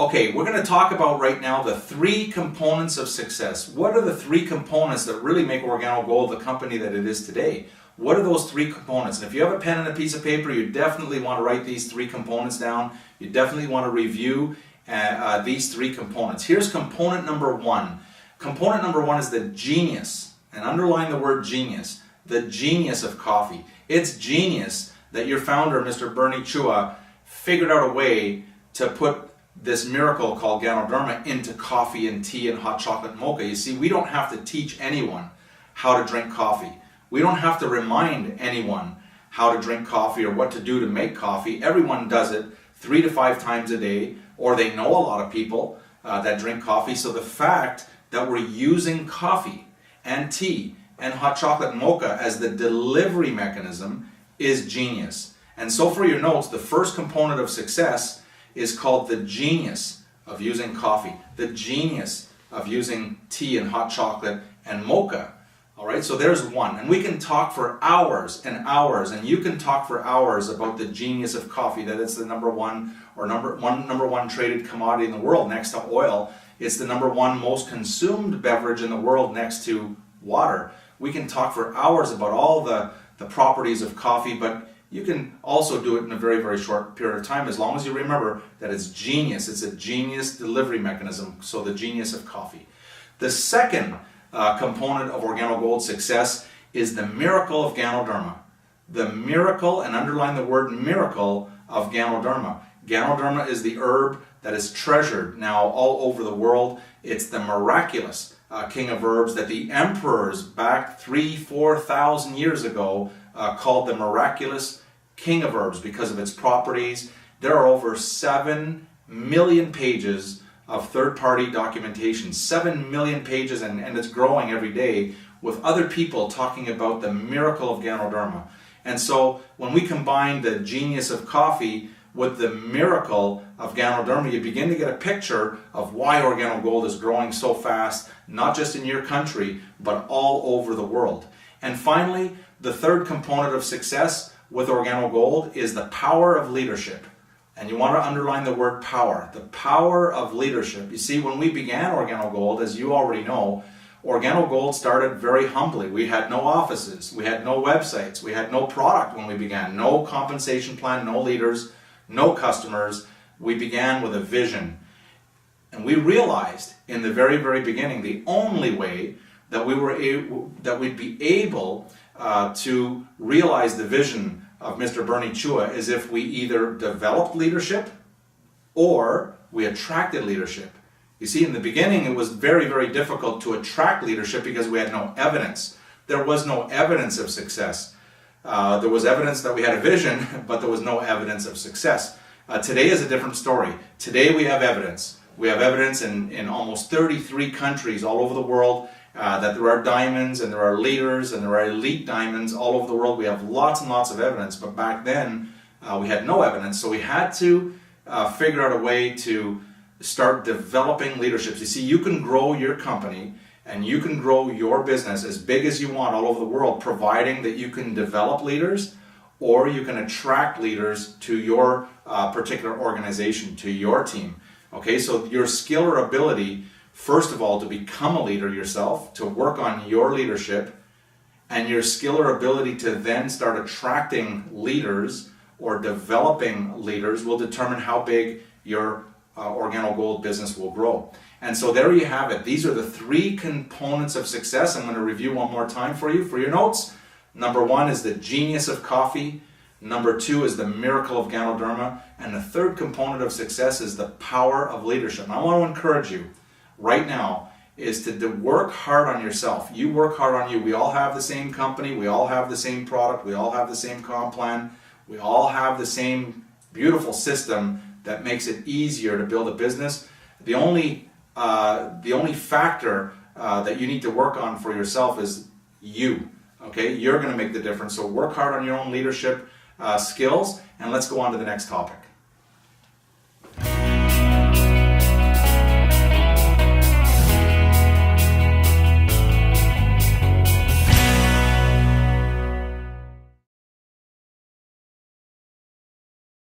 Okay, we're going to talk about right now the 3 components of success. What are the 3 components that really make OrGano Gold the company that it is today? What are those 3 components? And if you have a pen and a piece of paper, you definitely want to write these 3 components down. You definitely want to review these 3 components. Here's component number 1. Component number 1 is the genius, and underline the word genius, the genius of coffee. It's genius that your founder, Mr. Bernie Chua, figured out a way to put this miracle called Ganoderma into coffee and tea and hot chocolate and mocha. You see, we don't have to teach anyone how to drink coffee. We don't have to remind anyone how to drink coffee or what to do to make coffee. Everyone does it 3 to 5 times a day, or they know a lot of people that drink coffee. So the fact that we're using coffee and tea and hot chocolate and mocha as the delivery mechanism is genius. And so for your notes, the first component of success is called the genius of using coffee, the genius of using tea and hot chocolate and mocha. All right, so there's one. And we can talk for hours and hours, and you can talk for hours about the genius of coffee, that it's the number one traded commodity in the world next to oil. It's the number 1 most consumed beverage in the world next to water. We can talk for hours about all the properties of coffee, but you can also do it in a very, very short period of time, as long as you remember that it's genius. It's a genius delivery mechanism, so the genius of coffee. The second component of OrGano Gold's success is the miracle of Ganoderma. The miracle, and underline the word miracle, of Ganoderma. Ganoderma is the herb that is treasured now all over the world. It's the miraculous king of herbs that the emperors back 3,000-4,000 years ago called the miraculous king of herbs because of its properties. There are over 7 million pages of third-party documentation, 7 million pages, and it's growing every day, with other people talking about the miracle of Ganoderma. And so when we combine the genius of coffee with the miracle of Ganoderma, you begin to get a picture of why OrGano Gold is growing so fast, not just in your country, but all over the world. And finally, the third component of success with OrGano Gold is the power of leadership. And you want to underline the word power, the power of leadership. You see, when we began OrGano Gold, as you already know, OrGano Gold started very humbly. We had no offices, we had no websites, we had no product when we began, no compensation plan, no leaders, no customers. We began with a vision. And we realized in the very, very beginning, the only way that we'd be able to realize the vision of Mr. Bernie Chua is if we either developed leadership or we attracted leadership. You see, in the beginning, it was very, very difficult to attract leadership because we had no evidence. There was no evidence of success. There was evidence that we had a vision, but there was no evidence of success. Today is a different story. Today we have evidence. We have evidence in almost 33 countries all over the world that there are diamonds and there are leaders and there are elite diamonds all over the world. We have lots and lots of evidence, but back then we had no evidence, so we had to figure out a way to start developing leaderships. You see, you can grow your company and you can grow your business as big as you want all over the world, providing that you can develop leaders or you can attract leaders to your particular organization, to your team. Okay, so your skill or ability, first of all, to become a leader yourself, to work on your leadership, and your skill or ability to then start attracting leaders or developing leaders will determine how big your OrGano Gold business will grow. And so there you have it. These are the 3 components of success. I'm going to review one more time for you for your notes. Number 1 is the genius of coffee. Number 2 is the miracle of Ganoderma. And the third component of success is the power of leadership. And I want to encourage you right now is to work hard on yourself. You work hard on you. We all have the same company. We all have the same product. We all have the same comp plan. We all have the same beautiful system that makes it easier to build a business. The only factor that you need to work on for yourself is you. Okay, you're going to make the difference. So work hard on your own leadership skills, and let's go on to the next topic.